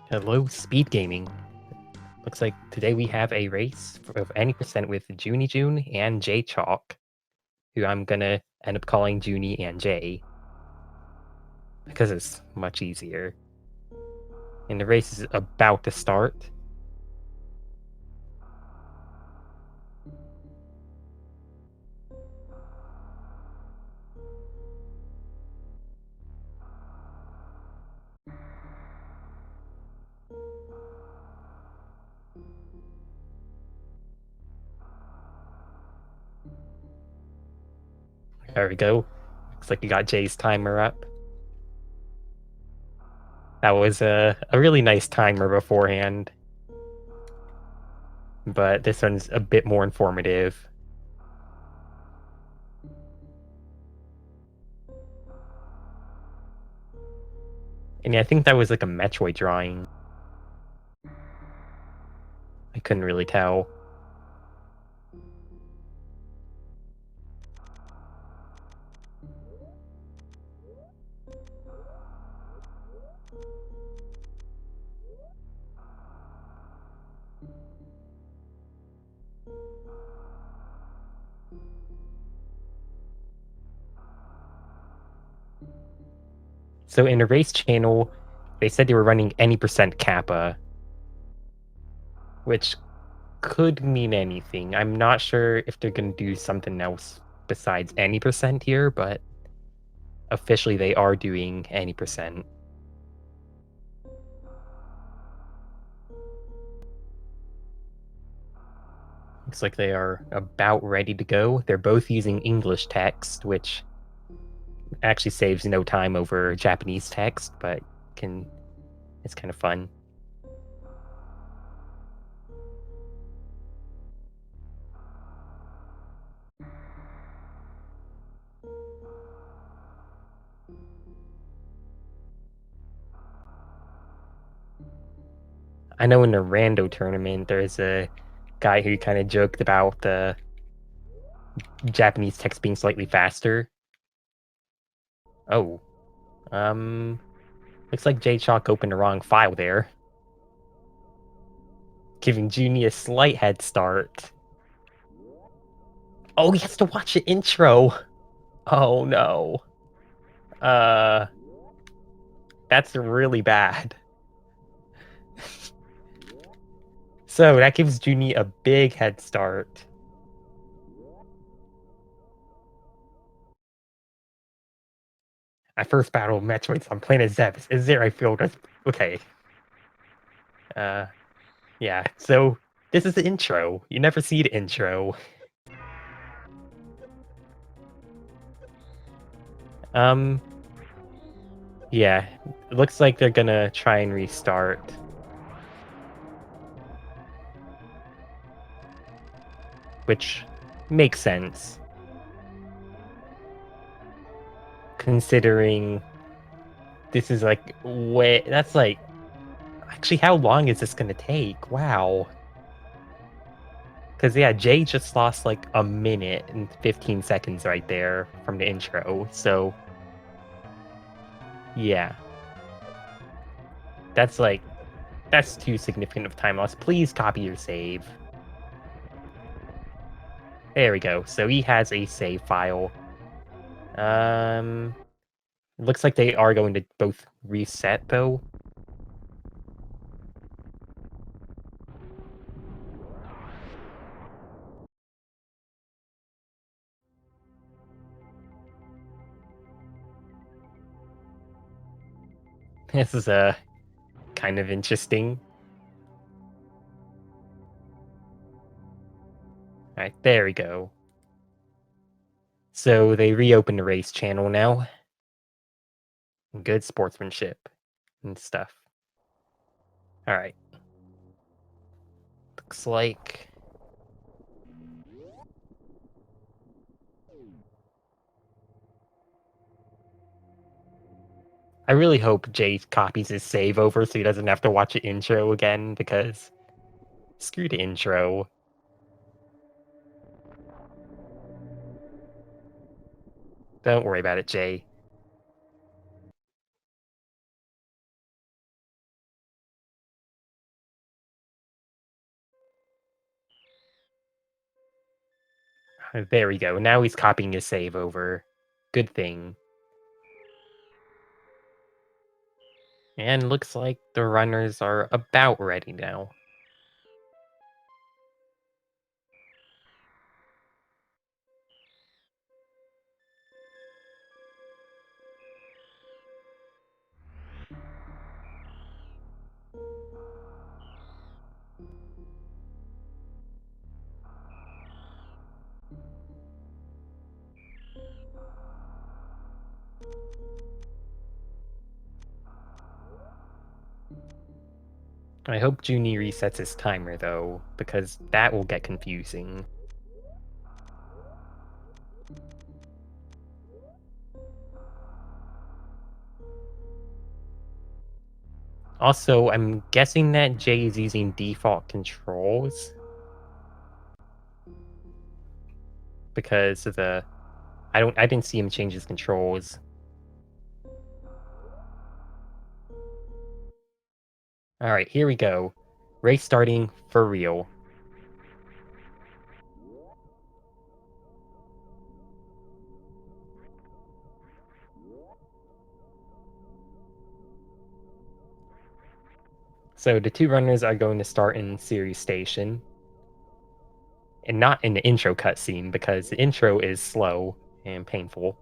Hello, SpeedGaming. Looks like today we have a race of any percent with jooniejoone and Jaychalke, who I'm gonna end up calling Junie and Jay because it's much easier. And the race is about to start. There we go. Looks like we got Jay's timer up. That was a really nice timer beforehand, but this one's a bit more informative. And yeah, I think that was like a Metroid drawing. I couldn't really tell. So in the race channel, they said they were running any percent kappa, which could mean anything. I'm not sure if they're going to do something else besides any percent here, but officially they are doing any percent. Looks like they are about ready to go. They're both using English text, which actually saves no time over Japanese text, but it's kind of fun. I know in the rando tournament, there's a guy who kind of joked about the Japanese text being slightly faster. Oh, um, looks like Jaychalke opened the wrong file there, giving Junie a slight head start. Oh, he has to watch the intro. Oh no. Uh, that's really bad. So that gives Junie a big head start. My first battle of Metroid, so I'm playing as Zeb. Is there I feel okay. Uh, yeah. So this is the intro. You never see the intro. Um, yeah. It looks like they're gonna try and restart. Which makes sense. Considering this is like way that's like actually how long is this gonna take? Wow. Because yeah, Jay just lost like a minute and 15 seconds right there from the intro. So yeah, that's like that's too significant of time loss. Please copy your save. There we go. So he has a save file. Um, it looks like they are going to both reset though. This is a kind of interesting. All right, there we go. So they reopened the race channel now. Good sportsmanship and stuff. All right. Looks like I really hope Jay copies his save over so he doesn't have to watch the intro again because screw the intro. Don't worry about it, Jay. There we go. Now he's copying his save over. Good thing. And looks like the runners are about ready now. I hope Junie resets his timer though, because that will get confusing. Also, I'm guessing that Jay is using default controls because of the I didn't see him change his controls. Alright, here we go. Race starting for real. So the two runners are going to start in Series Station. And not in the intro cutscene because the intro is slow and painful.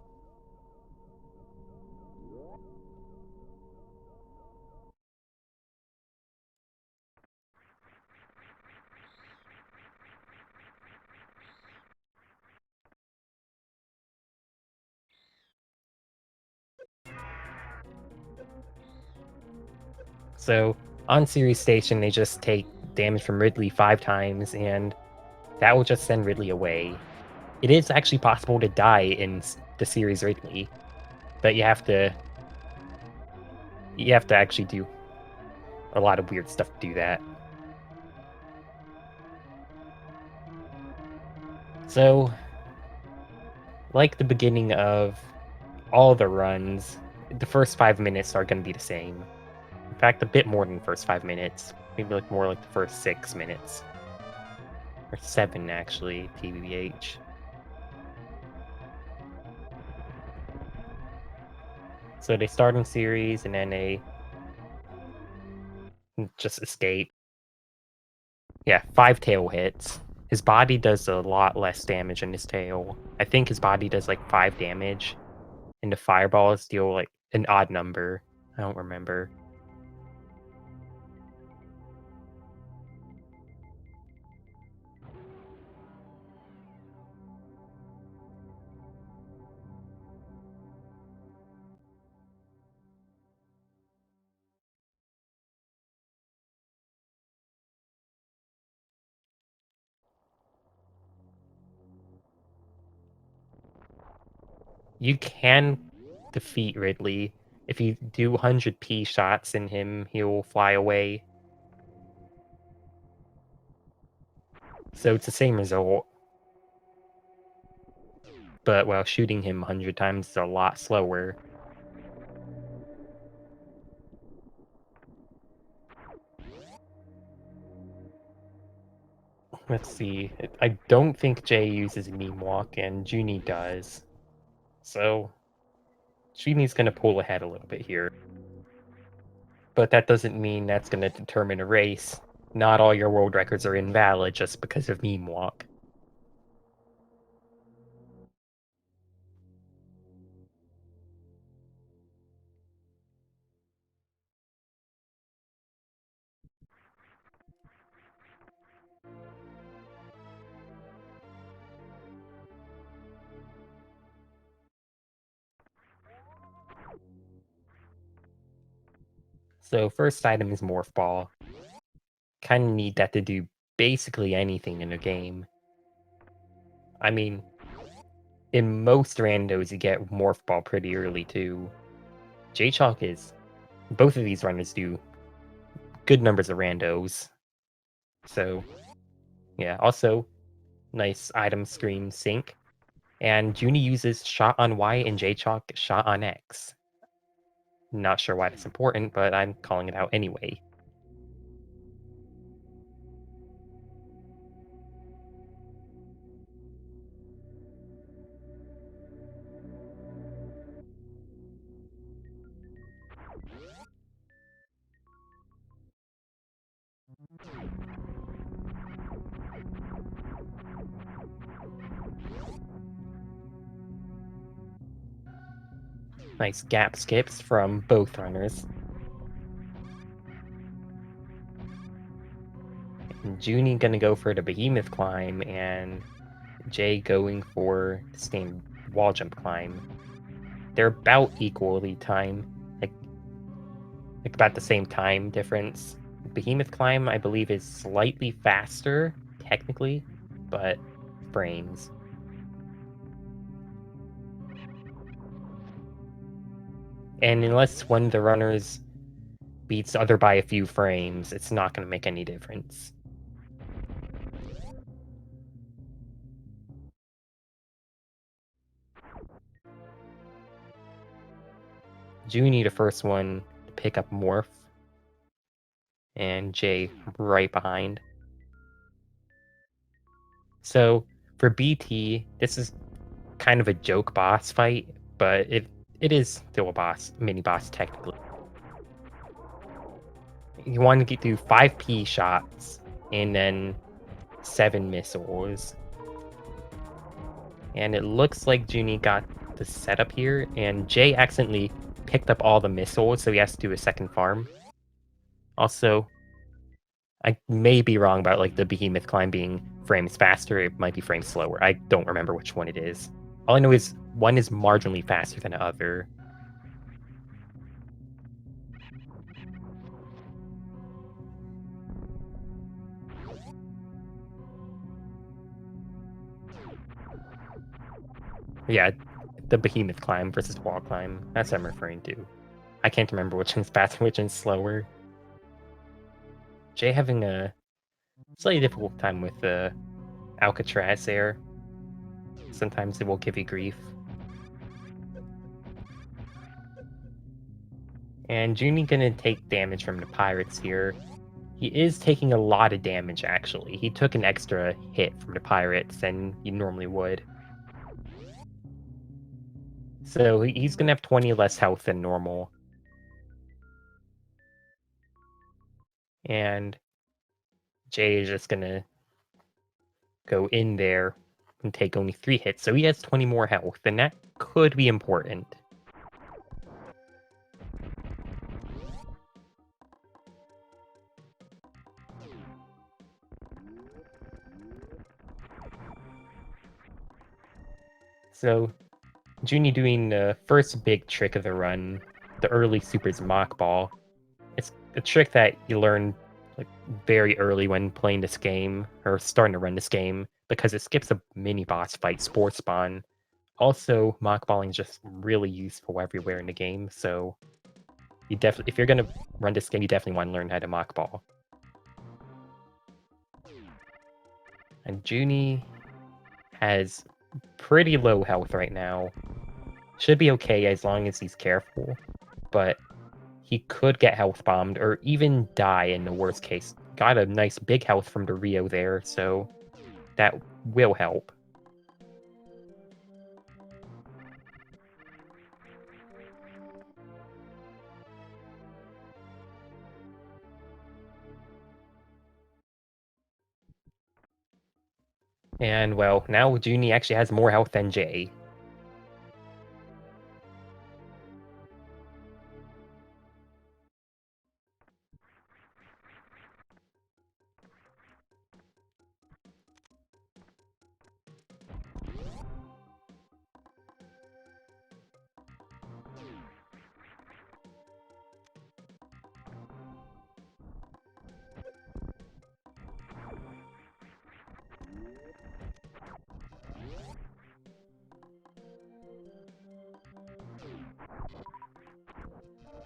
So on Series Station, they just take damage from Ridley 5 times, and that will just send Ridley away. It is actually possible to die in the Series Ridley, but you have to actually do a lot of weird stuff to do that. So, like the beginning of all the runs, the first 5 minutes are going to be the same. In fact, a bit more than the first 5 minutes. Maybe like more like the first 6 minutes. Or 7, actually, TBH. So they start in series, and then they just escape. Yeah, 5 tail hits. His body does a lot less damage than his tail. I think his body does like 5 damage, and the fireballs deal like an odd number. I don't remember. You can defeat Ridley. If you do 100p shots in him, he'll fly away. So it's the same result. But while shooting him 100 times is a lot slower. Let's see. I don't think Jay uses meme walk, and Junie does. So Junie's gonna pull ahead a little bit here. But that doesn't mean that's gonna determine a race. Not all your world records are invalid just because of meme walk. So first item is Morph Ball. Kinda need that to do basically anything in a game. I mean, in most randos, you get Morph Ball pretty early too. Jaychalke is... Both of these runners do good numbers of randos. So, yeah. Also, nice item screen sync. And Junie uses Shot on Y and Jaychalke Shot on X. Not sure why that's important, but I'm calling it out anyway. Nice gap skips from both runners. And Junie gonna go for the behemoth climb, and Jay going for the standard wall jump climb. They're about equally timed, like about the same time difference. Behemoth climb, I believe, is slightly faster, technically, but frames. And unless one of the runners beats the other by a few frames, it's not going to make any difference. Junie, the first one to pick up Morph, and Jay right behind. So for BT, this is kind of a joke boss fight, but it is still a boss, mini boss technically. You want to do 5p shots and then 7 missiles. And it looks like Junie got the setup here, and Jay accidentally picked up all the missiles, so he has to do a second farm. Also, I may be wrong about like the behemoth climb being frames faster. It might be frames slower. I don't remember which one it is. All I know is one is marginally faster than the other. Yeah, the behemoth climb versus wall climb. That's what I'm referring to. I can't remember which one's faster, which one's slower. Jay having a slightly difficult time with the Alcatraz there. Sometimes it will give you grief. And Junie gonna take damage from the pirates here. He is taking a lot of damage, actually. He took an extra hit from the pirates than he normally would. So he's gonna have 20 less health than normal. And Jay is just gonna go in there and take only 3 hits. So he has 20 more health, and that could be important. So Junie doing the first big trick of the run, the early supers mock ball. It's a trick that you learn like very early when playing this game or starting to run this game because it skips a mini boss fight, Sport Spawn. Also, mock balling is just really useful everywhere in the game, so you definitely, if you're gonna run this game, you definitely want to learn how to mock ball. And Junie has pretty low health right now. Should be okay as long as he's careful, but he could get health bombed or even die in the worst case. Got a nice big health from the Rio there, so that will help. And well, now Junie actually has more health than Jay.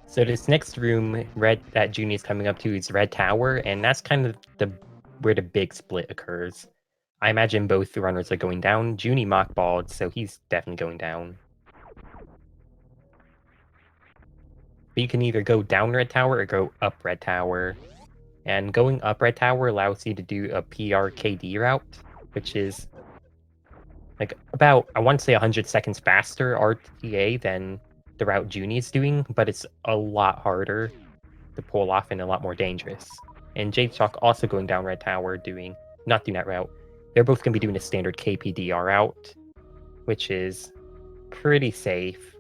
So this next room, red that Junie is coming up to is Red Tower, and that's kind of the where the big split occurs. I imagine both the runners are going down. Junie mockballed, so he's definitely going down. But you can either go down Red Tower or go up Red Tower. And going up Red Tower allows you to do a PRKD route, which is like about, I want to say 100 seconds faster RTA than the route Junie's doing, but it's a lot harder to pull off and a lot more dangerous. And Jaychalke also going down Red Tower not doing that route. They're both going to be doing a standard KPDR route, which is pretty safe.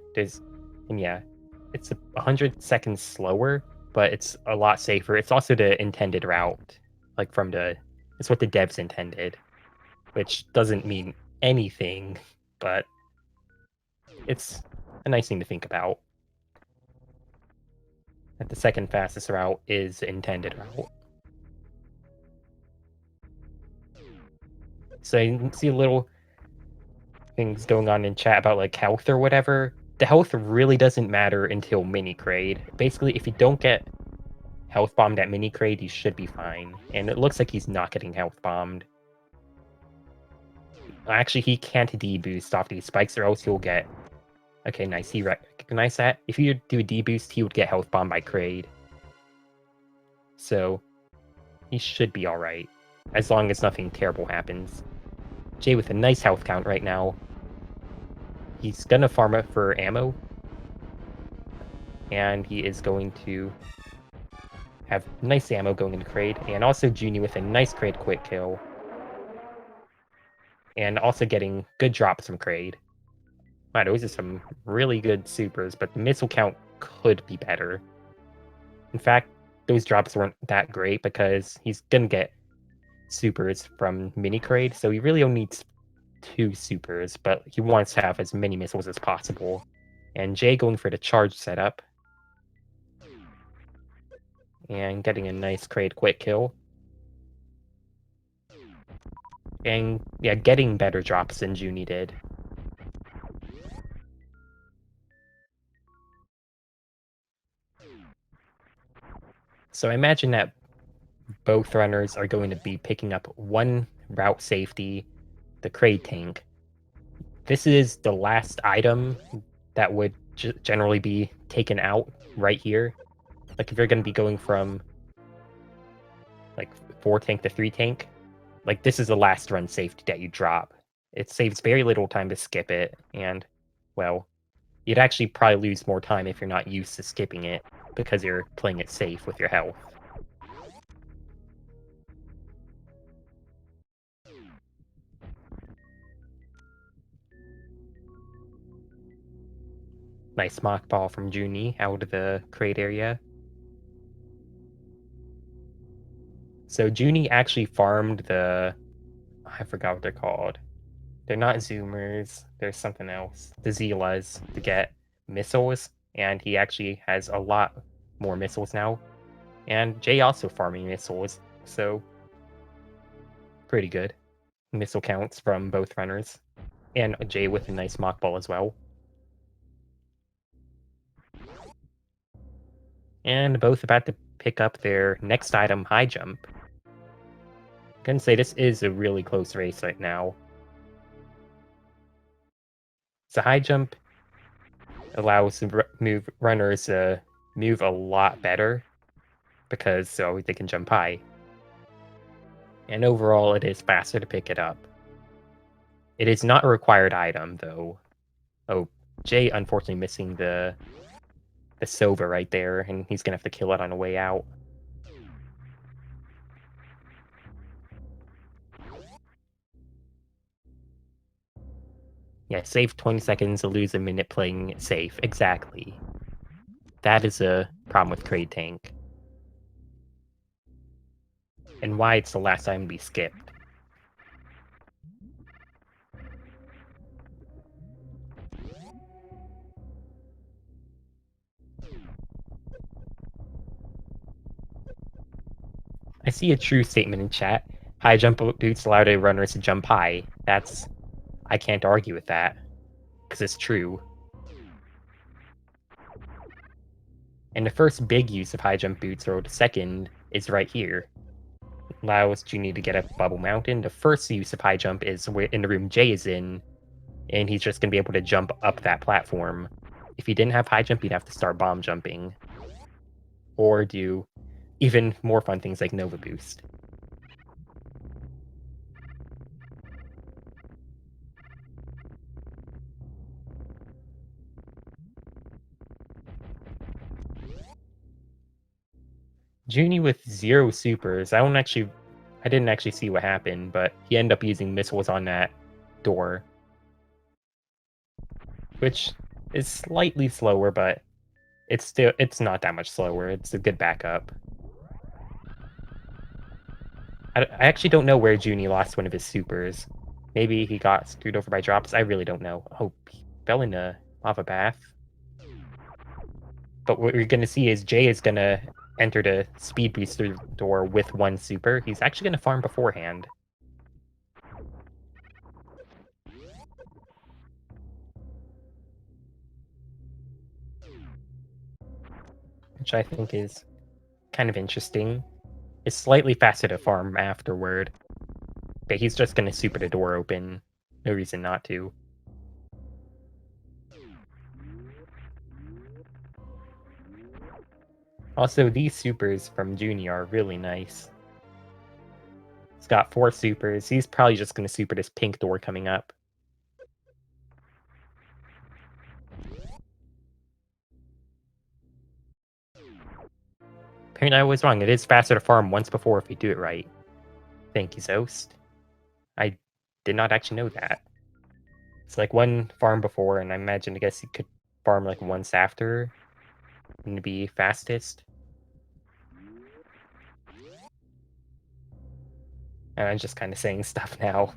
And yeah, it's 100 seconds slower, but it's a lot safer. It's also the intended route, like it's what the devs intended, which doesn't mean anything, but it's a nice thing to think about. That the second fastest route is the intended route. So you can see little things going on in chat about like health or whatever. The health really doesn't matter until mini crade. Basically, if you don't get health bombed at mini crade, you should be fine. And it looks like he's not getting health bombed. Actually, he can't deboost off these spikes, or else he'll get. Okay, nice. He recognized that. If you do a deboost, he would get health bombed by crade. So he should be all right, as long as nothing terrible happens. Jay with a nice health count right now. He's gonna farm it for ammo, and he is going to have nice ammo going into crate, and also Joonie with a nice crate quick kill, and also getting good drops from crate. Wow, those are some really good supers, but the missile count could be better. In fact, those drops weren't that great because he's gonna get supers from mini crate, so he really only needs 2 supers, but he wants to have as many missiles as possible. And Jay going for the charge setup, and getting a nice crate quick kill. And yeah, getting better drops than Joonie did. So I imagine that both runners are going to be picking up one route safety, the crate tank. This is the last item that would generally be taken out right here. Like if you're going to be going from like 4 tank to 3 tank, like this is the last run safety that you drop. It saves very little time to skip it, and well, you'd actually probably lose more time if you're not used to skipping it because you're playing it safe with your health. Nice mock ball from Joonie out of the crate area. So Joonie actually farmed I forgot what they're called. They're not Zoomers, there's something else. The Zeelas to get missiles, and he actually has a lot more missiles now. And Jay also farming missiles, so pretty good. Missile counts from both runners. And Jay with a nice mock ball as well. And both about to pick up their next item, high jump. I can say this is a really close race right now. So high jump allows runners to move a lot better because they can jump high. And overall, it is faster to pick it up. It is not a required item, though. Oh, Jay unfortunately missing the Sova right there, and he's gonna have to kill it on the way out. Yeah, save 20 seconds to lose a minute playing it safe. Exactly. That is a problem with Crate Tank. And why it's the last time to be skipped. I see a true statement in chat. High jump boots allow the runners to jump high. I can't argue with that, because it's true. And the first big use of high jump boots, or the second, is right here. Allows Joonie to get up Bubble Mountain. The first use of high jump is in the room Jay is in, and he's just going to be able to jump up that platform. If he didn't have high jump, he'd have to start bomb jumping. Or do even more fun things like Nova Boost. Joonie with 0 supers. I didn't actually see what happened, but he ended up using missiles on that door. Which is slightly slower, but it's not that much slower. It's a good backup. I actually don't know where Junie lost one of his supers. Maybe he got screwed over by drops. I really don't know. Oh, he fell in a lava bath. But what we're going to see is Jay is going to enter the speed booster door with one super. He's actually going to farm beforehand. Which I think is kind of interesting. It's slightly faster to farm afterward. But he's just going to super the door open. No reason not to. Also, these supers from Junie are really nice. He's got 4 supers. He's probably just going to super this pink door coming up. Apparently I was wrong. It is faster to farm once before if you do it right. Thank you, Zost. I did not actually know that. It's like one farm before, and I guess you could farm like once after and be fastest. And I'm just kind of saying stuff now.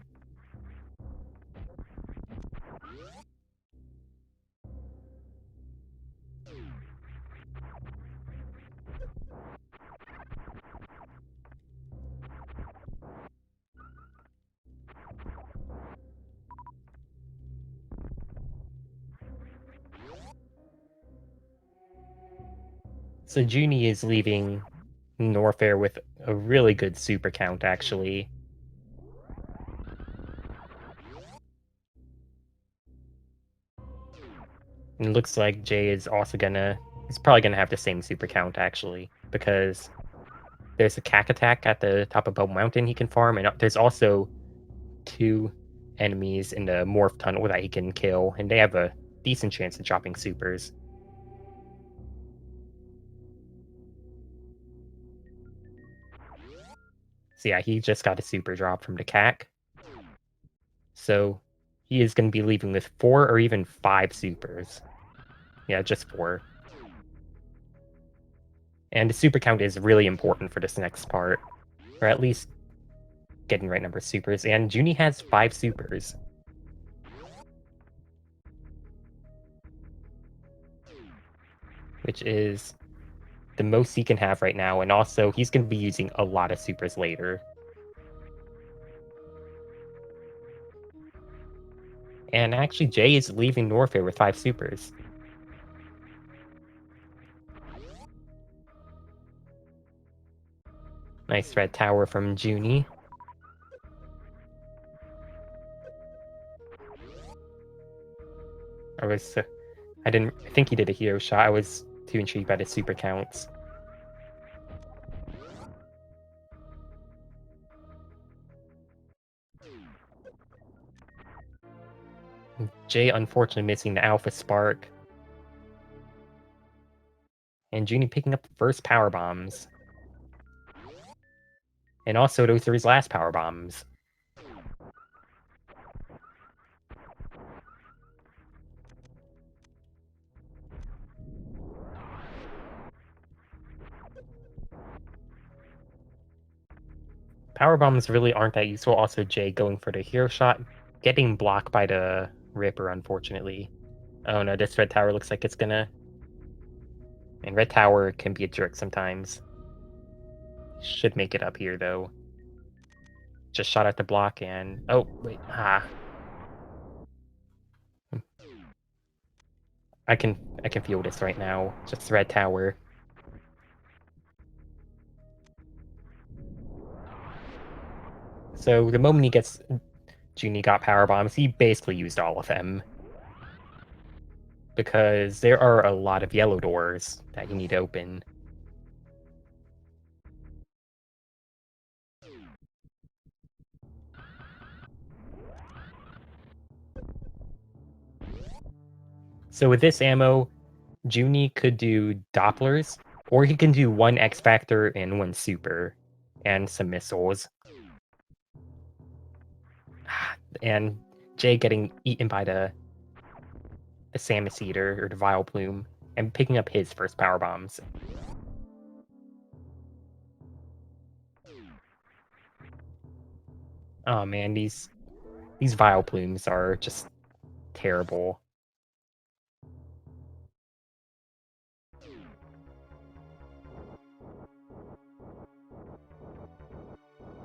So Junie is leaving Norfair with a really good super count, actually. And it looks like Jay is also he's probably gonna have the same super count, actually, because there's a Cack Attack at the top of Bubble Mountain he can farm, and there's also 2 enemies in the Morph Tunnel that he can kill, and they have a decent chance of dropping supers. So yeah, he just got a super drop from the Cack. So he is going to be leaving with 4 or even 5 supers. Yeah, just 4. And the super count is really important for this next part. Or at least getting the right number of supers. And Junie has 5 supers. Which is the most he can have right now. And also, he's going to be using a lot of supers later. And actually, Jay is leaving Norfair with 5 supers. Nice red tower from Junie. I think he did a hero shot. I was too intrigued by the super counts. Jay unfortunately missing the Alpha Spark. And Junie picking up the first power bombs. And also those are his last power bombs. Power bombs really aren't that useful. Also, Jay going for the hero shot, getting blocked by the Ripper, unfortunately. Oh no, this red tower looks like it's gonna... And red tower can be a jerk sometimes. Should make it up here, though. Just shot at the block and... Oh, wait. I can feel this right now. Just red tower. So the moment Junie got power bombs, he basically used all of them. Because there are a lot of yellow doors that you need to open. So with this ammo, Junie could do Dopplers, or he can do 1 X Factor and 1 Super, and some missiles. And Jay getting eaten by the the Samus Eater or the Vile Plume and picking up his first power bombs. Oh man, these Vile Plumes are just terrible.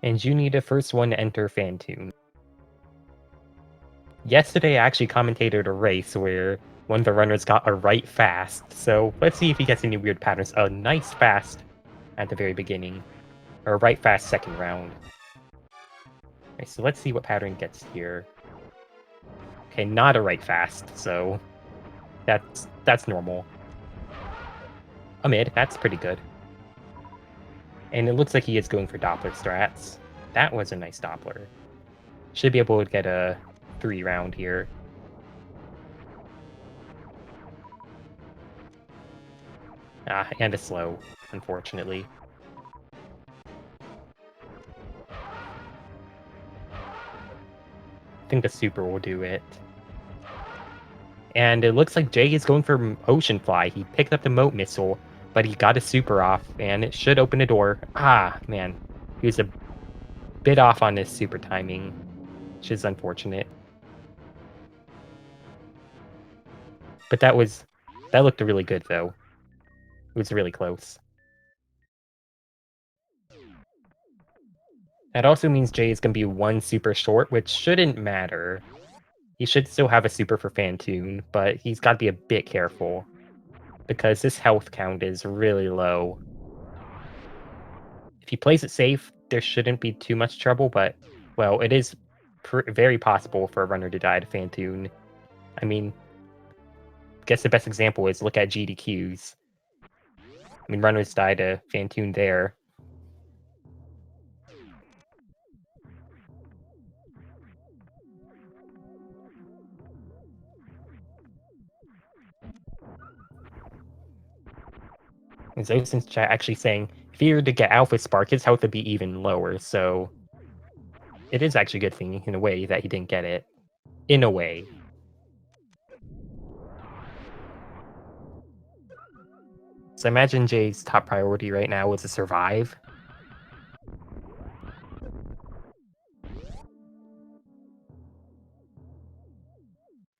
And you need the first one to enter Fantoon. Yesterday, I actually commentated a race where one of the runners got a right fast, so let's see if he gets any weird patterns. A nice fast at the very beginning, or a right fast second round. Okay, so let's see what pattern gets here. Okay, not a right fast, so that's normal. A mid, that's pretty good. And it looks like he is going for Doppler strats. That was a nice Doppler. Should be able to get a 3 round here. Ah, and a slow, unfortunately. I think the super will do it. And it looks like Jay is going for Ocean Fly. He picked up the Moat Missile, but he got a super off, and it should open a door. Ah, man. He was a bit off on his super timing, which is unfortunate. But that looked really good, though. It was really close. That also means Jay is going to be one super short, which shouldn't matter. He should still have a super for Fantoon, but he's got to be a bit careful, because this health count is really low. If he plays it safe, there shouldn't be too much trouble, but, well, it is very possible for a runner to die to Fantoon. I mean, I guess the best example is look at GDQs. I mean, runners die to Fantoon there. And Zosin's chat actually saying, if he were to get Alpha Spark, his health would be even lower, so it is actually a good thing, in a way, that he didn't get it. In a way. So imagine Jay's top priority right now is to survive.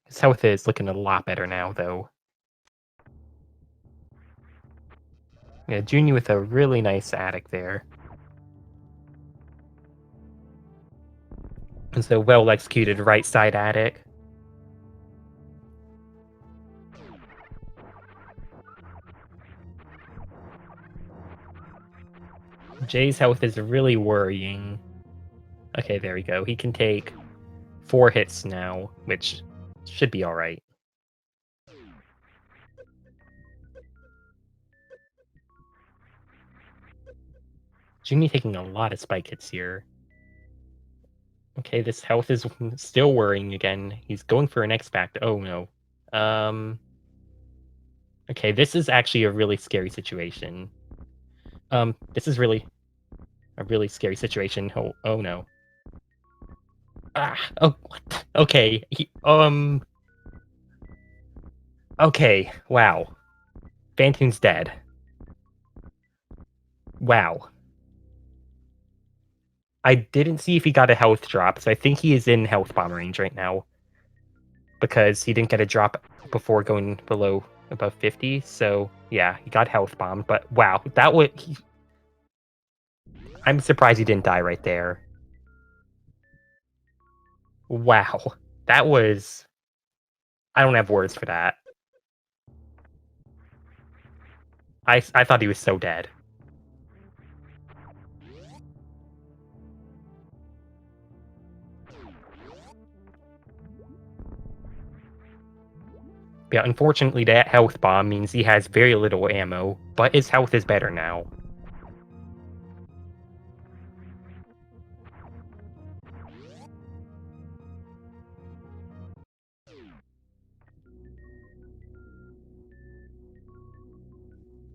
His health is looking a lot better now, though. Yeah, Junior with a really nice attic there. And so well-executed right side attic. Jay's health is really worrying. Okay, there we go. He can take 4 hits now, which should be alright. Junior taking a lot of spike hits here. Okay, this health is still worrying again. He's going for an X-Fact. Oh no. Okay, this is actually a really scary situation. This is really a really scary situation. Oh no. Ah, oh, what? Okay, okay, wow. Fantoon's dead. Wow. I didn't see if he got a health drop, so I think he is in health bomb range right now. Because he didn't get a drop before going above 50, so yeah, he got health bombed, but wow, that would... I'm surprised he didn't die right there. Wow, that was... I don't have words for that. I thought he was so dead. Yeah, unfortunately that health bomb means he has very little ammo, but his health is better now.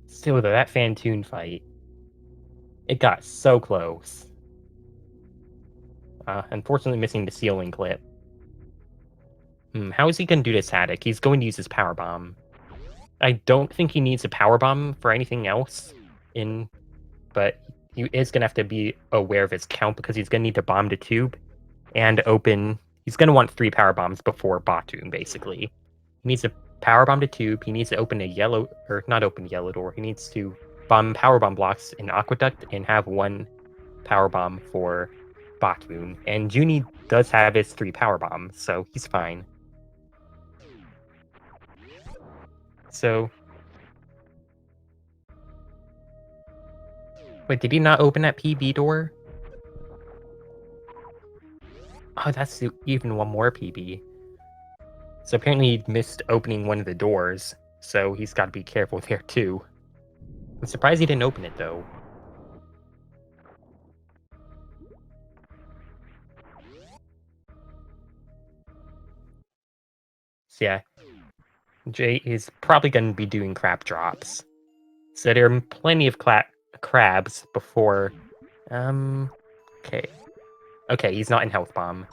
Still though, that Fantoon fight, it got so close. Unfortunately missing the ceiling clip. How is he going to do this Haddock? He's going to use his Power Bomb. I don't think he needs a Power Bomb for anything else, but he is going to have to be aware of his count because he's going to need to bomb the tube and open. He's going to want 3 Power Bombs before Bottoon, basically. He needs to Power Bomb the tube. He needs to open a yellow, or not open a yellow door. He needs to bomb Power Bomb blocks in Aqueduct and have 1 Power Bomb for Bottoon. And Junie does have his 3 Power Bombs, so he's fine. So, wait, did he not open that PB door? Oh, that's even one more PB. So apparently he missed opening one of the doors, so he's got to be careful there too. I'm surprised he didn't open it though. So yeah, Jay is probably going to be doing crab drops. So there are plenty of crabs before... Okay. Okay, he's not in Health Bomb.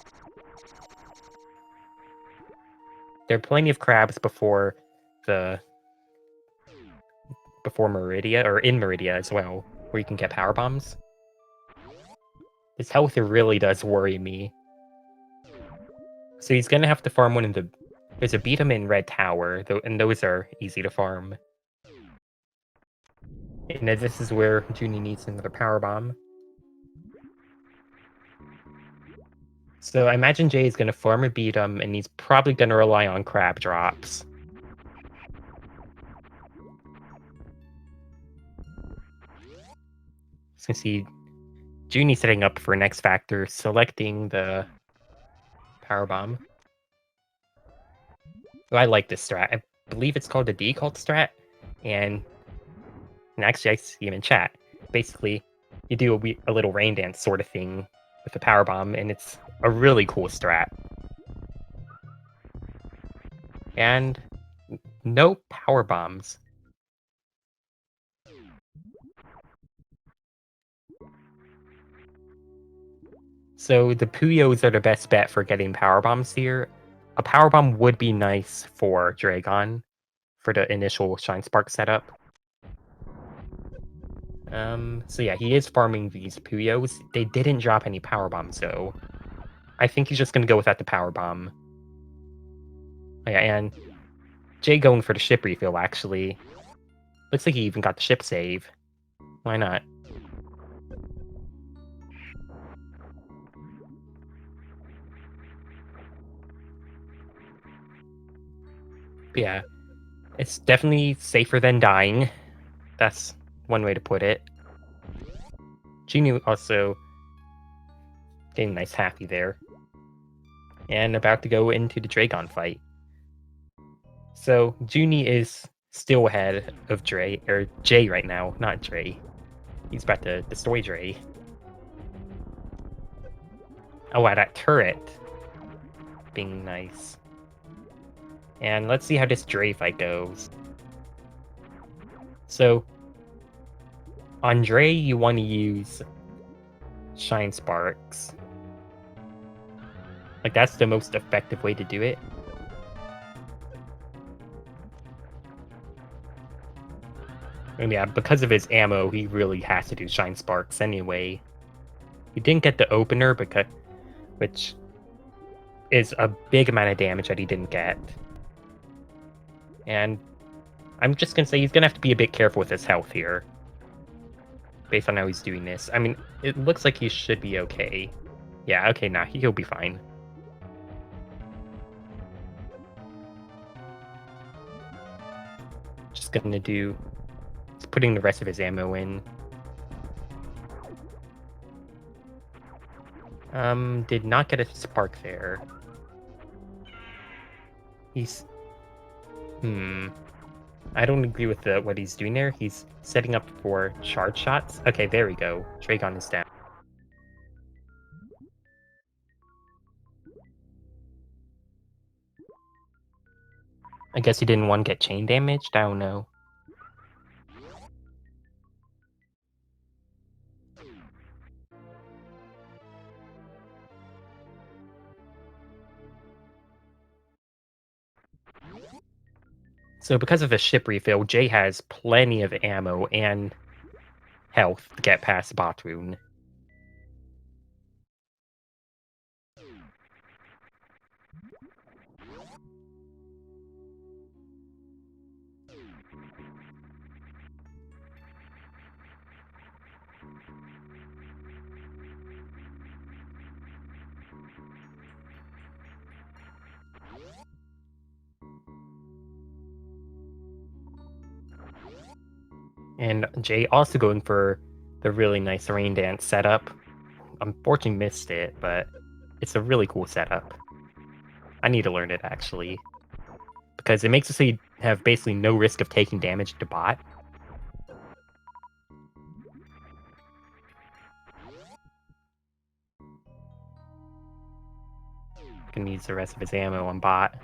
There are plenty of crabs before Meridia, or in Meridia as well, where you can get Power Bombs. His health really does worry me. So he's going to have to farm one of the... There's a beat him in Red Tower, and those are easy to farm. And this is where Junie needs another Power Bomb. So I imagine Jay is going to farm a beat him, and he's probably going to rely on crab drops. So you see Junie setting up for next factor, selecting the Power Bomb. Oh, I like this strat. I believe it's called the D-Cult strat, and actually I see him in chat. Basically, you do a little rain dance sort of thing with the Power Bomb, and it's a really cool strat. And no Power Bombs. So the Puyos are the best bet for getting Power Bombs here. A Power Bomb would be nice for Dragon for the initial Shine Spark setup. So yeah, he is farming these Puyos. They didn't drop any Power Bombs, though. I think he's just going to go without the Power Bomb. Oh, yeah, and Jay going for the ship refill, actually. Looks like he even got the ship save. Why not? But yeah, it's definitely safer than dying. That's one way to put it. Genie also getting a nice happy there. And about to go into the Dragon fight. So Junie is still ahead of Jay right now, not Dre. He's about to destroy Dre. Oh wow, that turret being nice. And let's see how this Dre fight goes. So on Dre, you want to use Shine Sparks. Like, that's the most effective way to do it. And yeah, because of his ammo, he really has to do Shine Sparks anyway. He didn't get the opener, which is a big amount of damage that he didn't get. And I'm just going to say he's going to have to be a bit careful with his health here, based on how he's doing this. I mean, it looks like he should be okay. Yeah, okay, nah, he'll be fine. Just gonna do... He's putting the rest of his ammo in. Did not get a spark there. He's... I don't agree with what he's doing there. He's setting up for charge shots. Okay, there we go. Dragon is down. I guess he didn't want to get chain damaged? I don't know. So because of the ship refill, Jay has plenty of ammo and health to get past Batroon. And Jay also going for the really nice rain dance setup. Unfortunately missed it, but it's a really cool setup. I need to learn it actually. Because it makes it so you have basically no risk of taking damage to bot. Can use the rest of his ammo on bot.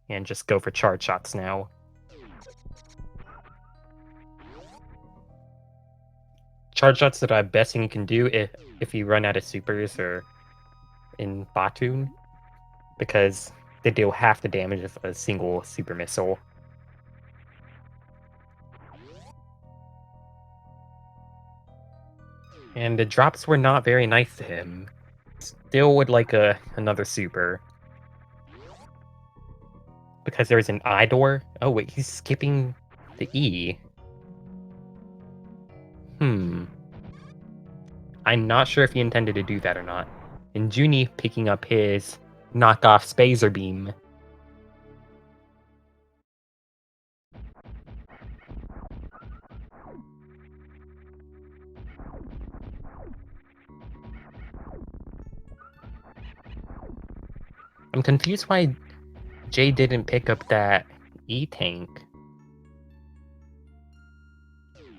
And just go for charge shots now. Charge shots that are the best thing you can do if you run out of supers or in Batoon, because they deal half the damage of a single super missile. And the drops were not very nice to him. Still would like another super. Because there's an I door. Oh wait, he's skipping the E. I'm not sure if he intended to do that or not. And Joonie picking up his knockoff Spazer Beam. I'm confused why Jay didn't pick up that E-Tank.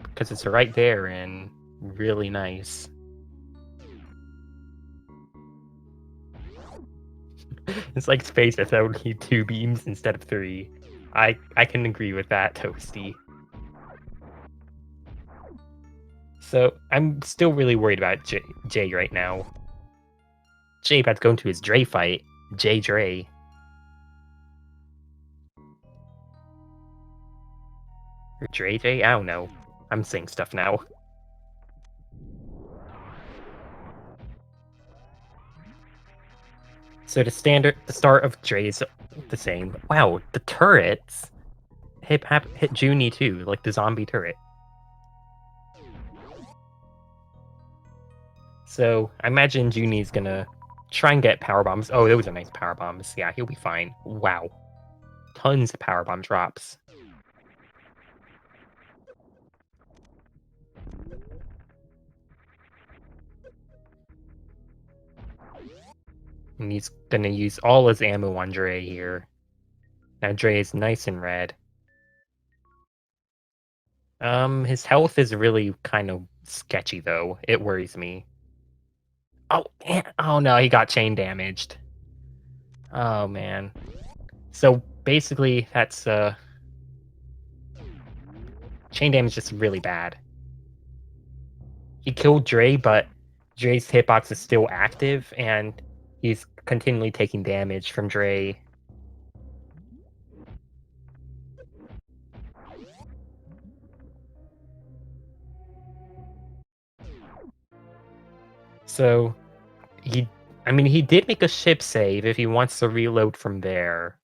Because it's right there and really nice. It's like space with only 2 beams instead of 3. I can agree with that, Toasty. So I'm still really worried about Jay right now. Jay about to go into his Dre fight. Jay Dre. Or Dre Jay? I don't know. I'm saying stuff now. So the start of Dre is the same. Wow, the turrets hit Joonie too, like the zombie turret. So I imagine Joonie's gonna try and get power bombs. Oh, those are nice power bombs. Yeah, he'll be fine. Wow, tons of power bomb drops. And he's gonna use all his ammo on Dre here. Now Dre is nice and red. His health is really kind of sketchy though. It worries me. Oh, oh no, he got chain damaged. Oh man. So basically, that's chain damage is really bad. He killed Dre, but Dre's hitbox is still active, and he's continually taking damage from Dre. So he did make a ship save if he wants to reload from there.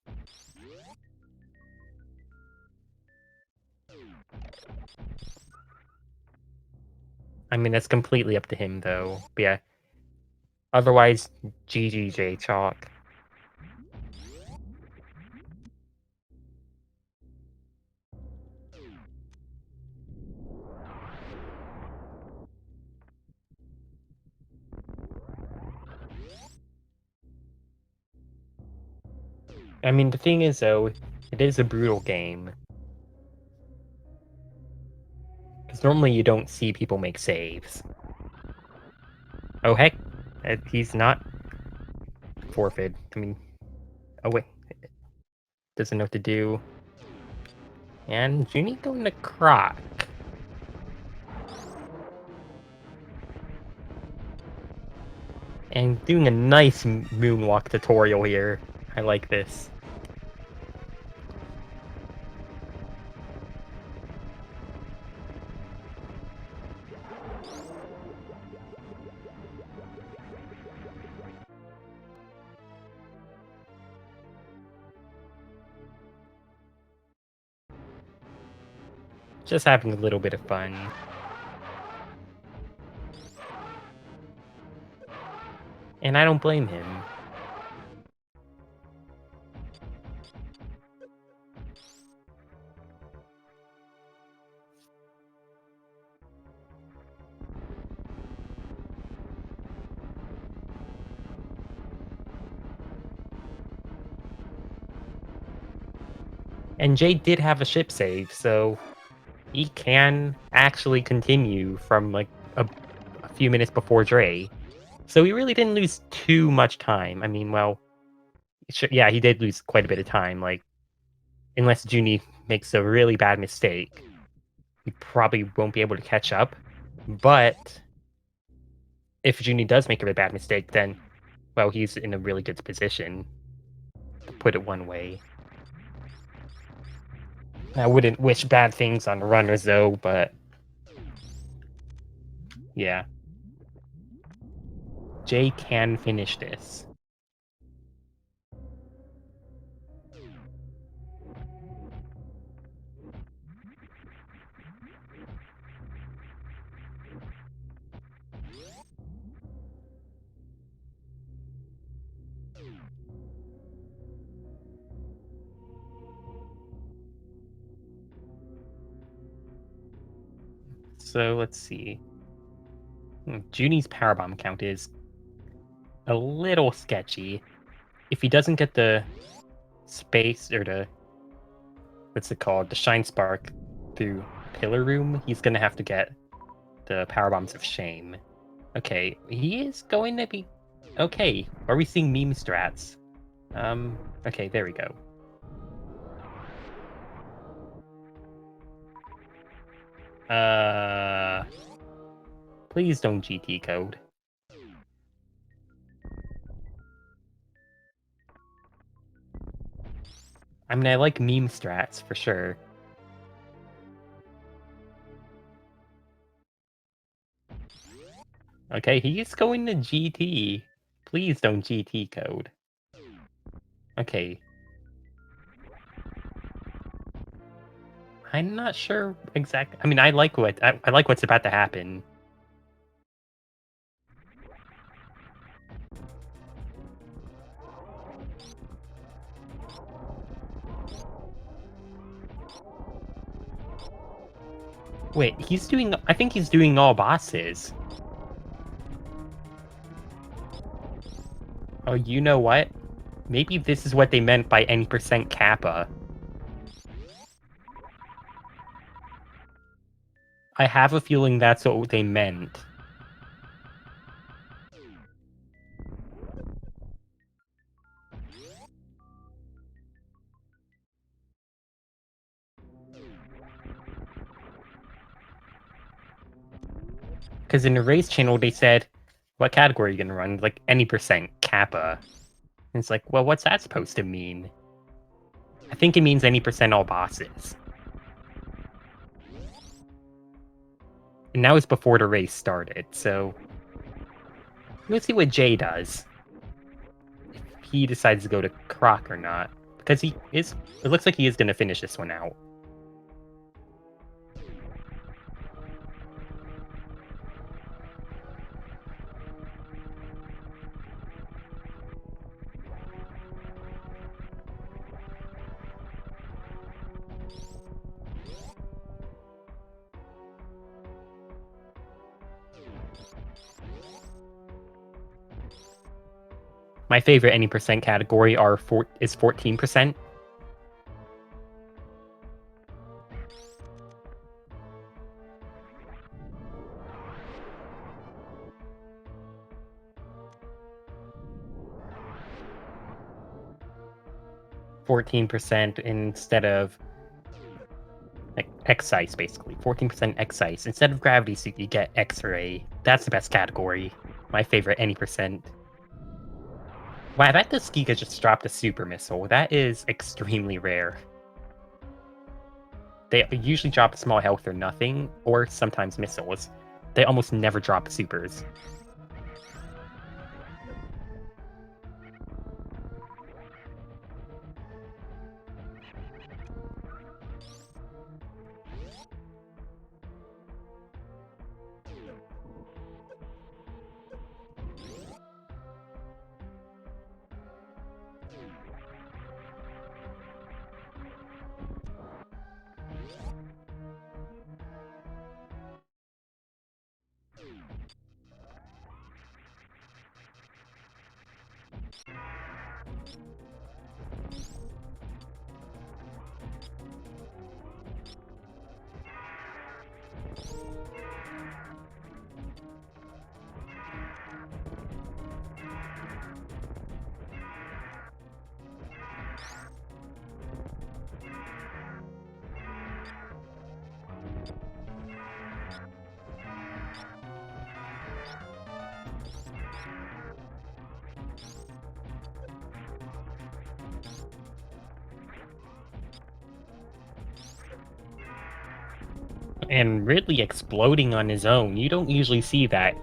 I mean, that's completely up to him, though. But yeah. Otherwise, GG Jaychalke. I mean, the thing is, though, it is a brutal game. Because normally you don't see people make saves. Oh, heck. He's not forfeit. I mean, oh, wait. Doesn't know what to do. And Joonie going to Croc. And doing a nice moonwalk tutorial here. I like this. Just having a little bit of fun. And I don't blame him. And Jay did have a ship save, so he can actually continue from like a few minutes before Dre. So he really didn't lose too much time. I mean, well, yeah, he did lose quite a bit of time. Like, unless Junie makes a really bad mistake, he probably won't be able to catch up. But if Junie does make a bad mistake, then, well, he's in a really good position, to put it one way. I wouldn't wish bad things on runners, though, but yeah. Jay can finish this. So let's see. Junie's powerbomb count is a little sketchy. If he doesn't get the space or the what's it called, the shine spark through pillar room, he's gonna have to get the power bombs of shame. Okay, he is going to be okay. Are we seeing meme strats? Okay, there we go. Please don't GT code. I mean, I like meme strats for sure. Okay, he's going to GT. Please don't GT code. Okay. I'm not sure exactly. I mean, I like I like what's about to happen. Wait, he's doing. I think he's doing all bosses. Oh, you know what? Maybe this is what they meant by any percent kappa. I have a feeling that's what they meant. Because in the race channel, they said, what category are you going to run? Like, any percent kappa. And it's like, well, what's that supposed to mean? I think it means any percent all bosses. And that was before the race started, so... Let's see what Jay does. If he decides to go to Croc or not. Because he is... It looks like he is going to finish this one out. My favorite any percent category is 14%. %, instead of like excise, basically. 14% excise. Instead of gravity suit, you get X-ray. That's the best category. My favorite any percent. Wow, I bet the Giga just dropped a super missile. That is extremely rare. They usually drop small health or nothing, or sometimes missiles. They almost never drop supers. And Ridley exploding on his own. You don't usually see that.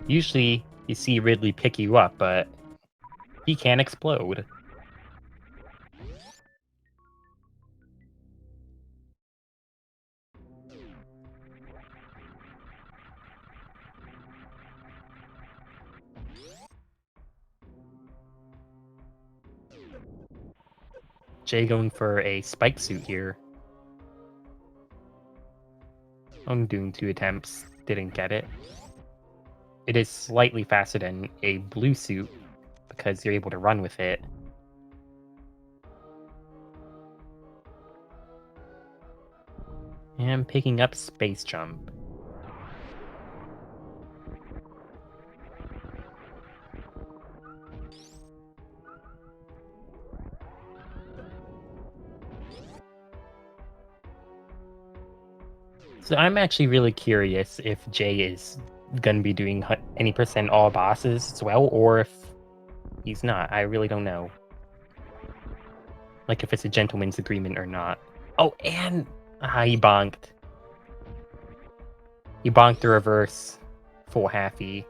Usually you see Ridley pick you up, but he can explode. Jay going for a spike suit here. I'm doing 2 attempts. Didn't get it. It is slightly faster than a blue suit because you're able to run with it. And picking up space jump. So I'm actually really curious if Jay is gonna be doing any percent all bosses as well, or if he's not. I really don't know. Like if it's a gentleman's agreement or not. Oh, and he bonked. He bonked the reverse full halfie.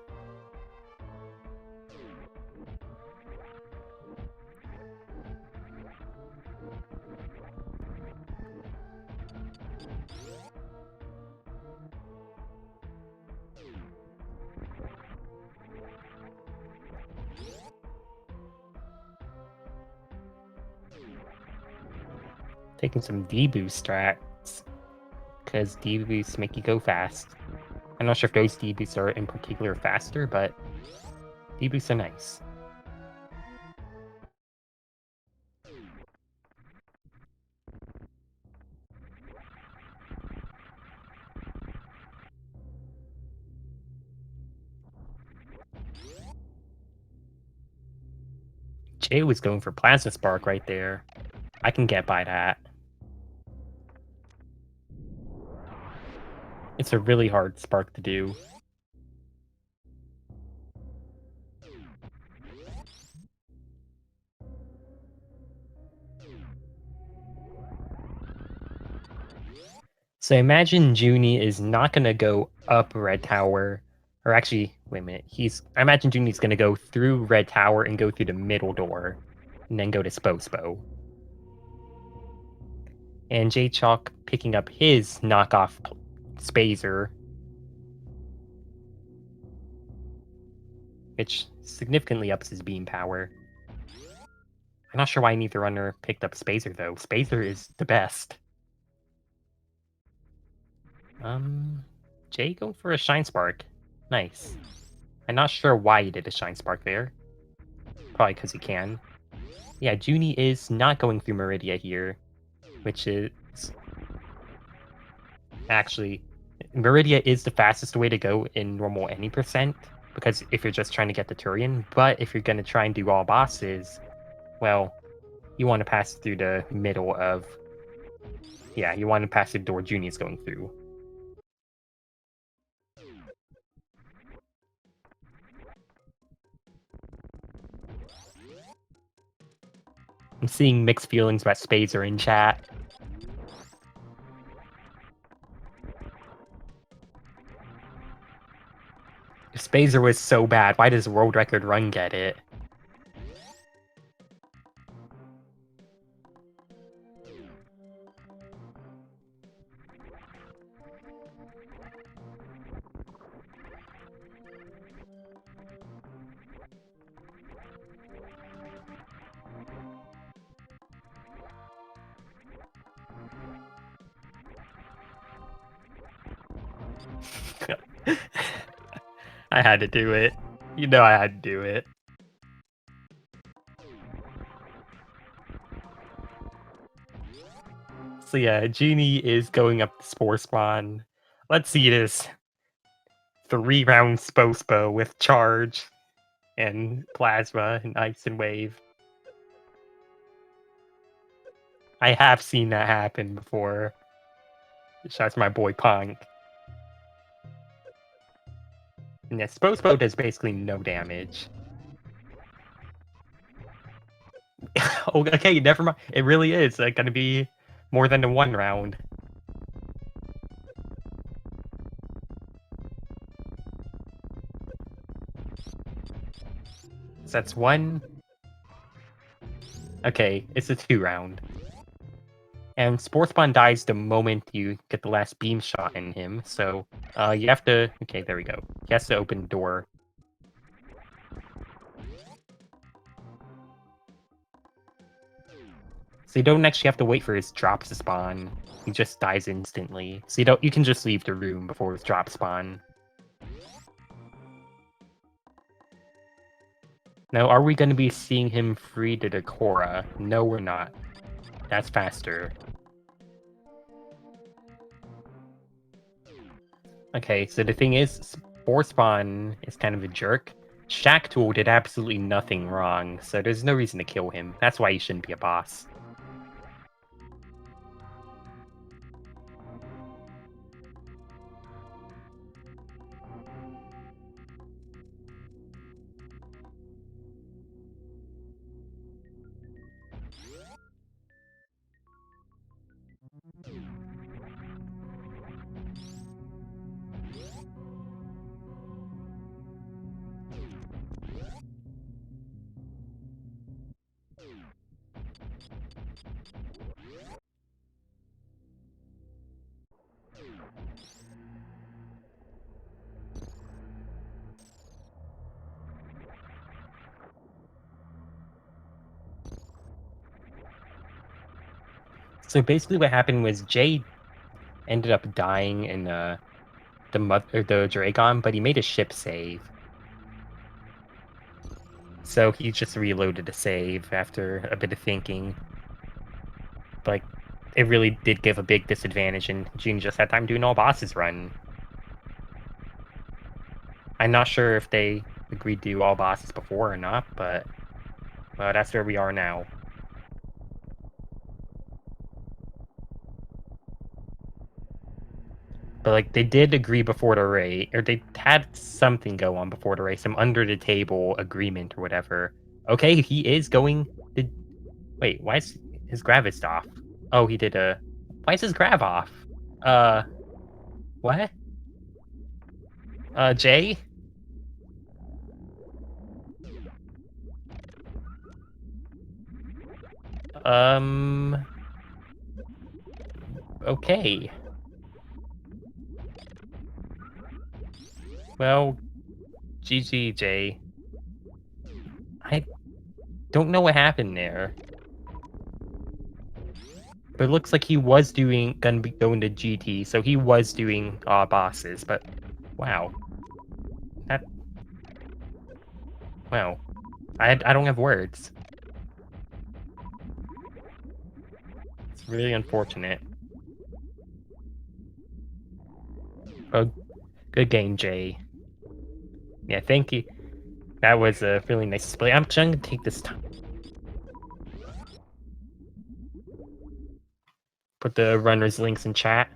Taking some D-boost strats, because D-boosts make you go fast. I'm not sure if those D-boosts are in particular faster, but D-boosts are nice. Jay was going for Plasma Spark right there. I can get by that. It's a really hard spark to do. So imagine Junie is not going to go up Red Tower. Or actually, wait a minute. I imagine Junie's going to go through Red Tower and go through the middle door. And then go to Spo. And Jaychalke picking up his knockoff Spazer, which significantly ups his beam power. I'm not sure why neither runner picked up Spazer, though. Spazer is the best. Jay going for a Shine Spark. Nice. I'm not sure why he did a Shine Spark there. Probably because he can. Yeah, Junie is not going through Meridia here, which is... Actually, Meridia is the fastest way to go in normal any percent, because if you're just trying to get the Turian, but if you're going to try and do all bosses, well, you want to pass through the middle of... Yeah, you want to pass the door Junie is going through. I'm seeing mixed feelings about Spazer in chat. If Spazer was so bad, why does World Record Run get it? I had to do it. You know I had to do it. So yeah, Genie is going up the Spore Spawn. Let's see this 3-round Spospo with charge and plasma and ice and wave. I have seen that happen before. Shouts to my boy Punk. And yeah, Spospo does basically no damage. Oh, okay, never mind. It really is gonna be more than the 1 round. So that's 1. Okay, it's a 2 round. And Sports Bond dies the moment you get the last beam shot in him, so you have to... Okay, there we go. He has to open the door. So you don't actually have to wait for his drops to spawn. He just dies instantly. So you can just leave the room before his drop spawn. Now, are we going to be seeing him free to Decora? No, we're not. That's faster. Okay, so the thing is, Spawn is kind of a jerk. Shacktool did absolutely nothing wrong, so there's no reason to kill him. That's why he shouldn't be a boss. So basically what happened was Jay ended up dying in the Dragon, but he made a ship save. So he just reloaded a save after a bit of thinking. Like, it really did give a big disadvantage, and June just had time doing all bosses run. I'm not sure if they agreed to do all bosses before or not, but well, that's where we are now. But like, they did agree before the race, or they had something go on before the race, some under the table agreement or whatever. Okay, he is going. Wait, why is his gravis off? Oh, he did a. Why is his grav off? Uh, what? Jay? Um. Okay. Well, GG, Jay. I don't know what happened there. But it looks like he was gonna be going to GT, so he was doing bosses, but wow. That wow. I don't have words. It's really unfortunate. Oh, good game, Jay. Yeah, thank you. That was a really nice display. I'm trying to take this time. Put the runners' links in chat.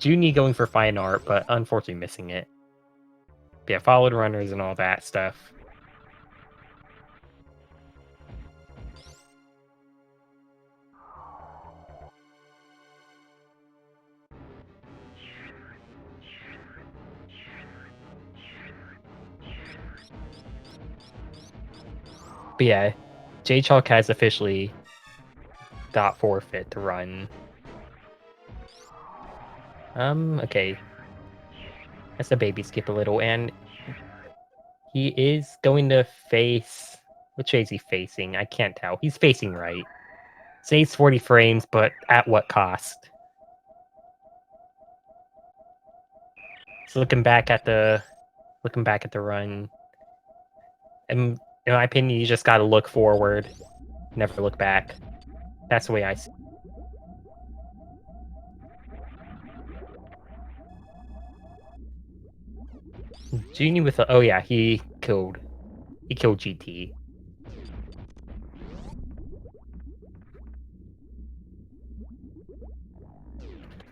Junie going for fine art, but unfortunately missing it. But yeah, followed runners and all that stuff. But yeah, Jaychalke has officially got forfeit to run. Okay. That's a baby skip a little, and he is going to face... Which way is he facing? I can't tell. He's facing right. Saves 40 frames, but at what cost? So looking back at the run, and in my opinion, you just gotta look forward. never look back. That's the way I see it. Genie with a, oh yeah, he killed GT.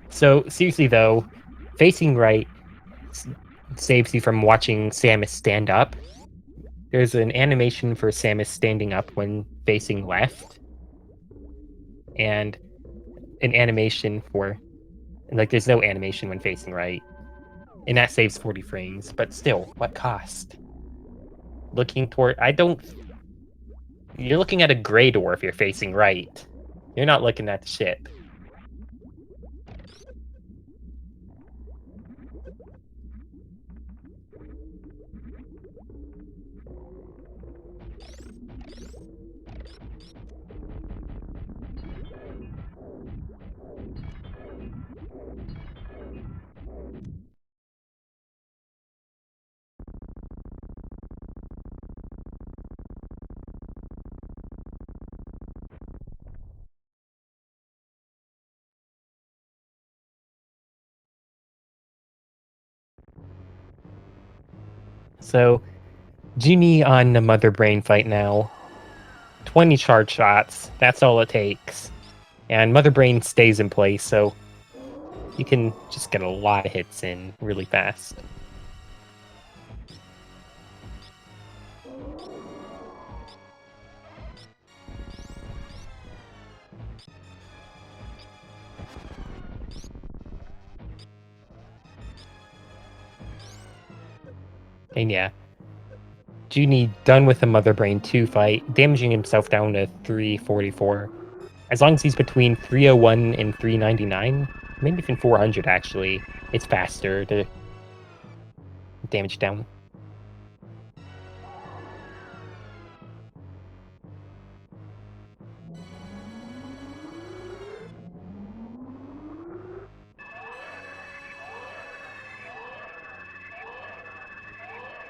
So seriously though, facing right s- saves you from watching Samus stand up. There's an animation for Samus standing up when facing left, and an animation for like there's no animation when facing right, and that saves 40 frames. But still, what cost? Looking toward, I don't. You're looking at a gray door if you're facing right. You're not looking at the ship. So, Genie on the Mother Brain fight now. 20 charge shots. That's all it takes. And Mother Brain stays in place, so you can just get a lot of hits in really fast. And yeah, Genie done with the Mother Brain 2 fight, damaging himself down to 344. As long as he's between 301 and 399, maybe even 400 actually, it's faster to damage down.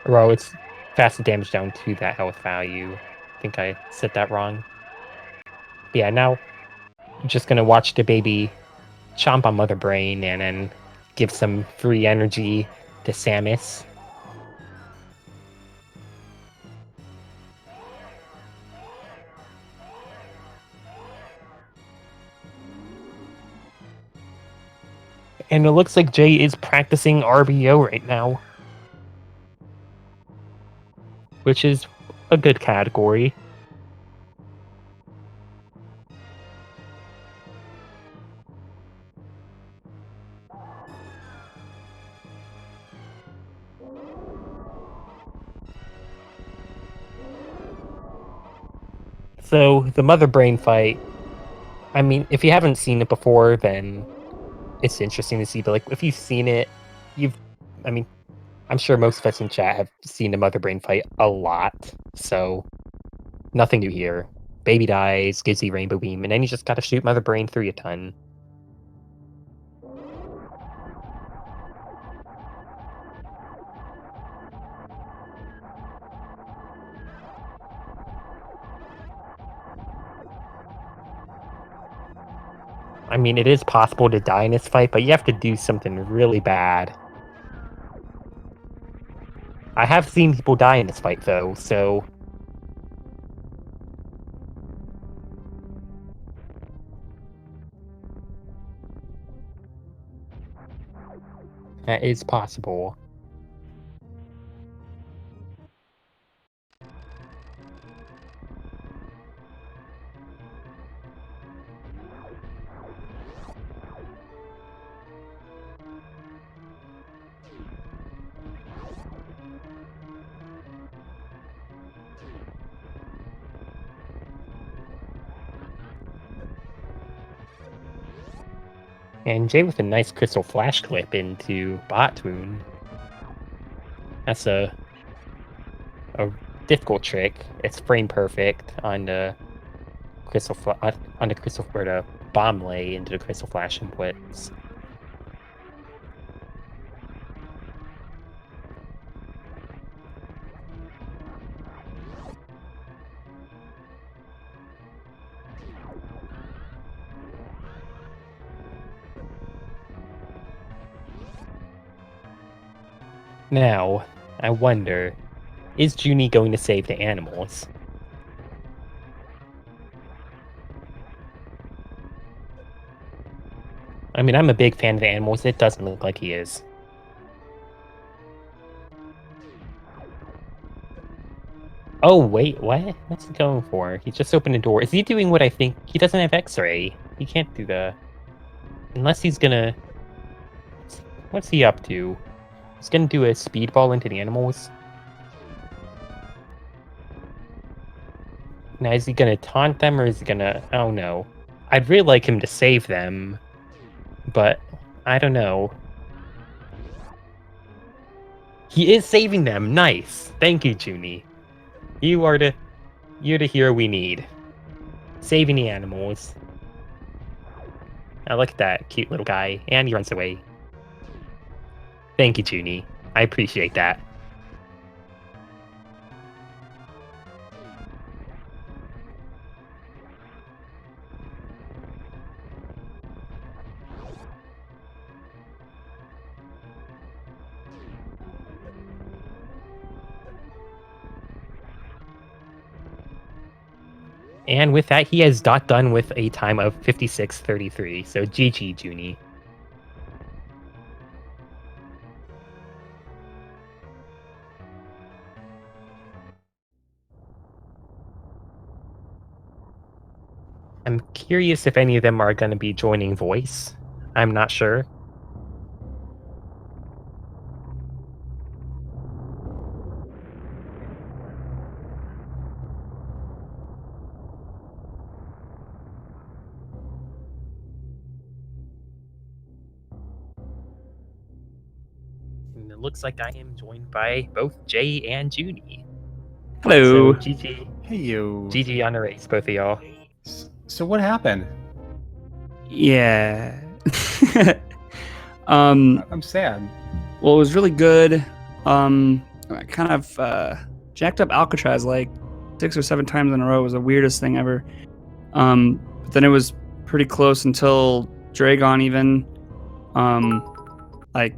Well, it's fast to damage down to that health value. I think I said that wrong. But yeah, now I'm just gonna watch the baby chomp on Mother Brain and then give some free energy to Samus. And it looks like Jay is practicing RBO right now, which is a good category. So the Mother Brain fight, I mean, if you haven't seen it before, then it's interesting to see. But like, if you've seen it, you've, I mean, I'm sure most of us in chat have seen the Mother Brain fight a lot. So nothing new here. Baby dies, gives you Rainbow Beam, and then you just gotta shoot Mother Brain 3 a ton. I mean, it is possible to die in this fight, but you have to do something really bad. I have seen people die in this fight, though, so that is possible. And Jay with a nice crystal flash clip into bot wound. That's a difficult trick. It's frame perfect on the on the crystal where the bomb lay into the crystal flash inputs. Now, I wonder, is Junie going to save the animals? I mean, I'm a big fan of the animals. It doesn't look like he is. Oh, wait, what? What's he going for? He just opened a door. Is he doing what I think? He doesn't have X-ray. He can't do the... Unless he's gonna... What's he up to? He's gonna do a speedball into the animals? Now, is he gonna taunt them, or is he gonna... Oh, no. I'd really like him to save them, but I don't know. He is saving them! Nice! Thank you, Junie. You're the hero we need. Saving the animals. Oh, look at that cute little guy. And he runs away. Thank you, Junie. I appreciate that. And with that, he has done with a time of 56:33. So GG, Junie. I'm curious if any of them are going to be joining voice. I'm not sure. And it looks like I am joined by both Jay and Junie. Hello. So GG. Hey, you. GG on the race, both of y'all. So what happened? Yeah. I'm sad. Well, it was really good. I kind of jacked up Alcatraz like 6 or 7 times in a row. It was the weirdest thing ever. But then it was pretty close until Dragon even, like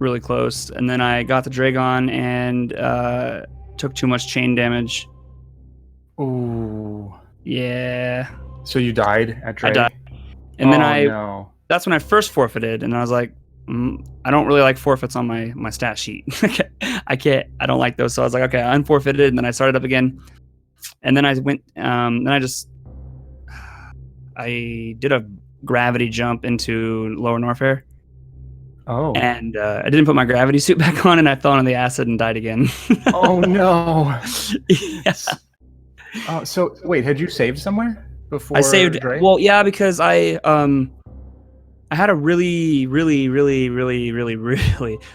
really close. And then I got the Dragon and took too much chain damage. Ooh. Yeah. So you died at Drake? I died. And then no. That's when I first forfeited, and I was like, I don't really like forfeits on my stat sheet. I don't like those. So I was like, okay, I unforfeited, and then I started up again. And then I went, I did a gravity jump into Lower Norfair. Oh. And I didn't put my gravity suit back on, and I fell into the acid and died again. Oh, no. Yeah. Oh, so wait, had you saved somewhere before? I saved. Drake? Well, yeah, because I had a really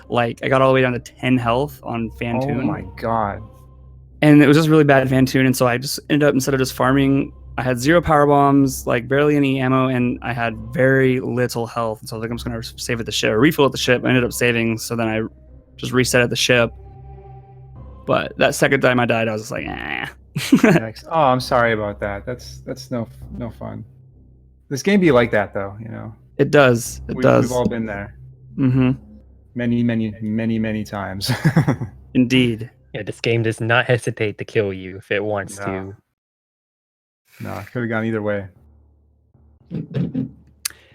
like I got all the way down to 10 health on Fantoon. Oh my god. And it was just really bad Fantoon, and so I just ended up, instead of just farming, I had 0 power bombs, like barely any ammo, and I had very little health. And so I was like, I'm just gonna save at the ship or refill at the ship. I ended up saving, so then I just reset at the ship. But that second time I died, I was just like, eh. Oh, I'm sorry about that. That's no fun. This game be like that though, you know. It does. We've all been there. Mm-hmm. Many times. Indeed. Yeah, this game does not hesitate to kill you if it wants to. No, it could have gone either way.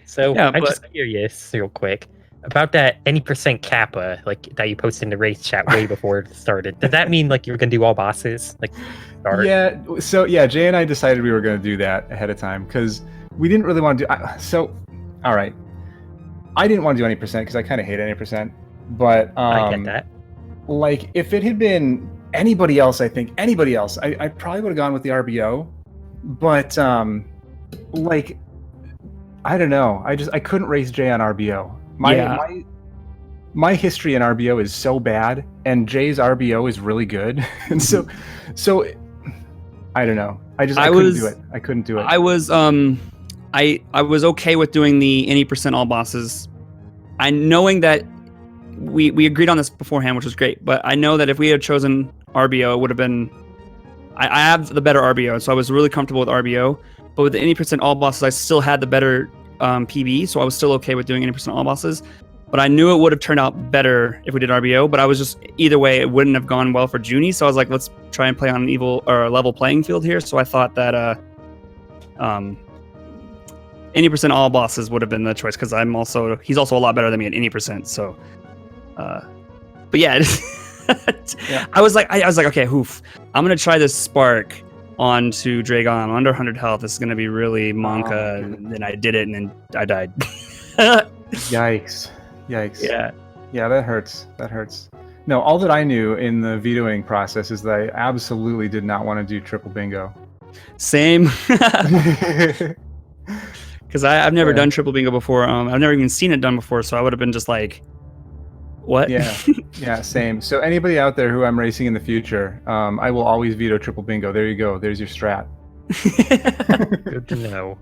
So yeah, I'm just curious, real quick, about that any percent kappa, like that you posted in the race chat way before it started. Does that mean like you're gonna do all bosses? Like, start? Yeah. So yeah, Jay and I decided we were gonna do that ahead of time because we didn't really want to do. All right. I didn't want to do any percent because I kind of hate any percent. But I get that. Like if it had been anybody else, I probably would have gone with the RBO. But like I don't know. I couldn't race Jay on RBO. My history in RBO is so bad, and Jay's RBO is really good, and so I don't know. I couldn't do it. I couldn't do it. I was I was okay with doing the any percent all bosses. Knowing that we agreed on this beforehand, which was great. But I know that if we had chosen RBO, it would have been. I have the better RBO, so I was really comfortable with RBO. But with the any percent all bosses, I still had the better PB, so I was still okay with doing any percent all bosses. but I knew it would have turned out better if we did RBO. But I was just either way, it wouldn't have gone well for Junie. So I was like, let's try and play on an a level playing field here. So I thought that 80% all bosses would have been the choice because he's also a lot better than me at 80%. So, but yeah, Yeah. I was like, okay, I'm gonna try this spark onto Dragon. I'm under 100 health. This is gonna be really Monka, and then I did it, and then I died. Yikes. Yeah. Yeah, that hurts. No, all that I knew in the vetoing process is that I absolutely did not want to do triple bingo. Same. Because I've never done triple bingo before. I've never even seen it done before, so I would have been just like, what? Yeah, same. So anybody out there who I'm racing in the future, I will always veto triple bingo. There you go. There's your strat. Good to know.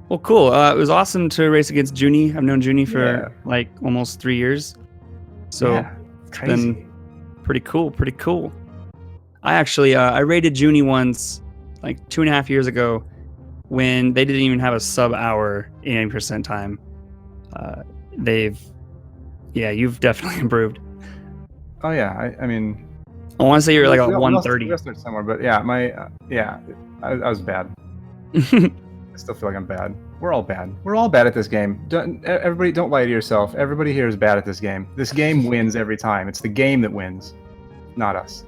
Well, cool. It was awesome to race against Junie. I've known Junie for like almost 3 years. So it's been pretty cool. I actually, I rated Junie once, like 2.5 years ago, when they didn't even have a sub-hour 80% time. You've definitely improved. Oh yeah, I mean, I want to say you're like a 130. 130. We'll start somewhere, but yeah, I was bad. I still feel like I'm bad. We're all bad. We're all bad at this game. Everybody, don't lie to yourself. Everybody here is bad at this game. This game wins every time. It's the game that wins, not us.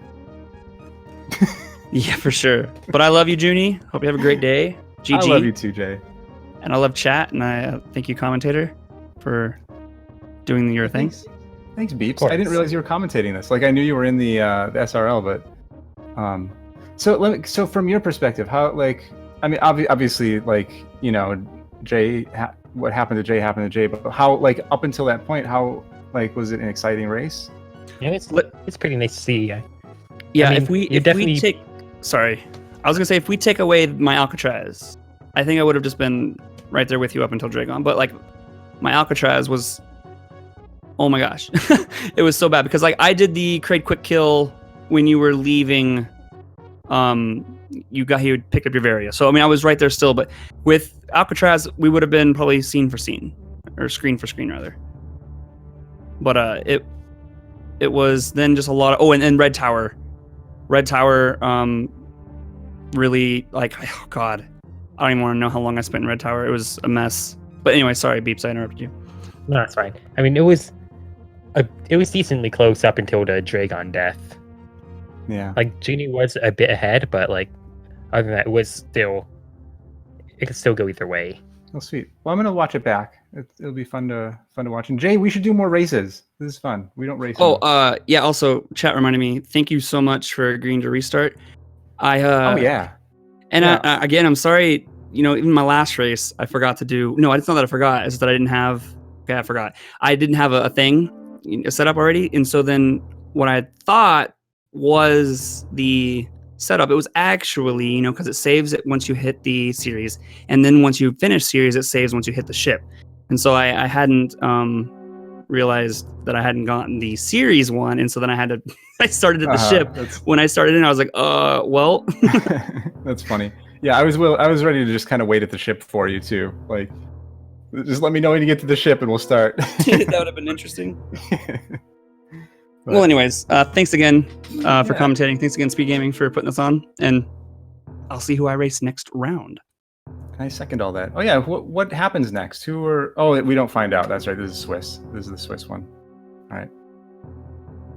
Yeah, for sure. But I love you, Junie. Hope you have a great day. GG. I love you too, Jay. And I love chat, and I thank you, commentator, for doing your thing. Thanks, Beeps. I didn't realize you were commentating this. Like, I knew you were in the SRL, but so from your perspective, how, like, I mean, obviously, like, you know, Jay, what happened to Jay, but how, like, up until that point, how, like, was it an exciting race? Yeah, it's pretty nice to see. Yeah, I mean, if we take, sorry, I was gonna say if we take away my Alcatraz, I think I would have just been right there with you up until Dragon. But like, my Alcatraz was, oh my gosh, it was so bad because like I did the crate quick kill when you were leaving. He would pick up your Varia. So I mean, I was right there still. But with Alcatraz, we would have been probably scene for scene, or screen for screen rather. But it was then just a lot of and Red Tower. Really, like, oh god, I don't even want to know how long I spent in Red Tower. It was a mess. But anyway, sorry, Beeps, I interrupted you. No, that's fine. I mean, it was decently close up until the Dragon death. Yeah. Like, Junie was a bit ahead, but like, other than that, it could still go either way. Oh, sweet. Well, I'm gonna watch it back. It'll be fun to watch. And Jay, we should do more races. This is fun. We don't race. Yeah. Also, chat reminded me. Thank you so much for agreeing to restart. Oh yeah. And again, I'm sorry. You know, even my last race, I forgot to do. No, it's not that I forgot. It's that I didn't have. Okay, I forgot. I didn't have a thing set up already, and so then what I thought was the setup. It was actually, you know, because it saves it once you hit the series, and then once you finish series, it saves once you hit the ship. And so I hadn't realized that I hadn't gotten the series one, and so then I started at the ship. When I started in, I was like, well. That's funny. Yeah, I was ready to just kind of wait at the ship for you too. Like, just let me know when you get to the ship, and we'll start. That would have been interesting. Well, anyways, thanks again for commentating. Thanks again, SpeedGaming, for putting this on, and I'll see who I race next round. I second all that. Oh yeah, what happens next? Oh, we don't find out. That's right. This is Swiss. This is the Swiss one. All right.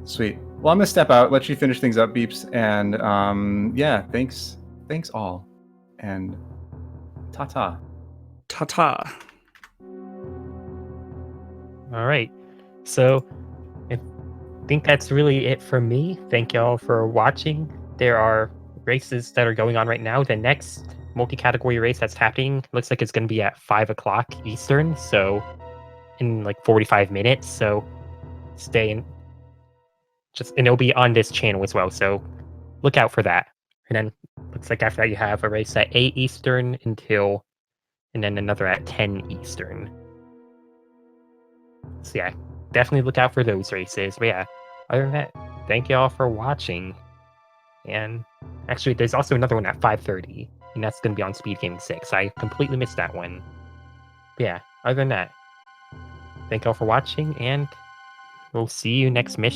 Sweet. Well, I'm gonna step out, let you finish things up, Beeps, and yeah, thanks all, and ta-ta. Ta-ta. All right. So I think that's really it for me. Thank y'all for watching. There are races that are going on right now. The next multi-category race that's happening looks like it's going to be at 5 o'clock Eastern, so in like 45 minutes. So stay in, and it'll be on this channel as well, so look out for that. And then looks like after that you have a race at 8 Eastern and then another at 10 Eastern. So yeah, definitely look out for those races. But yeah, other than that, thank y'all for watching. And actually, there's also another one at 5:30, and that's going to be on SpeedGaming 6. I completely missed that one. But yeah, other than that, thank you all for watching, and we'll see you next mission.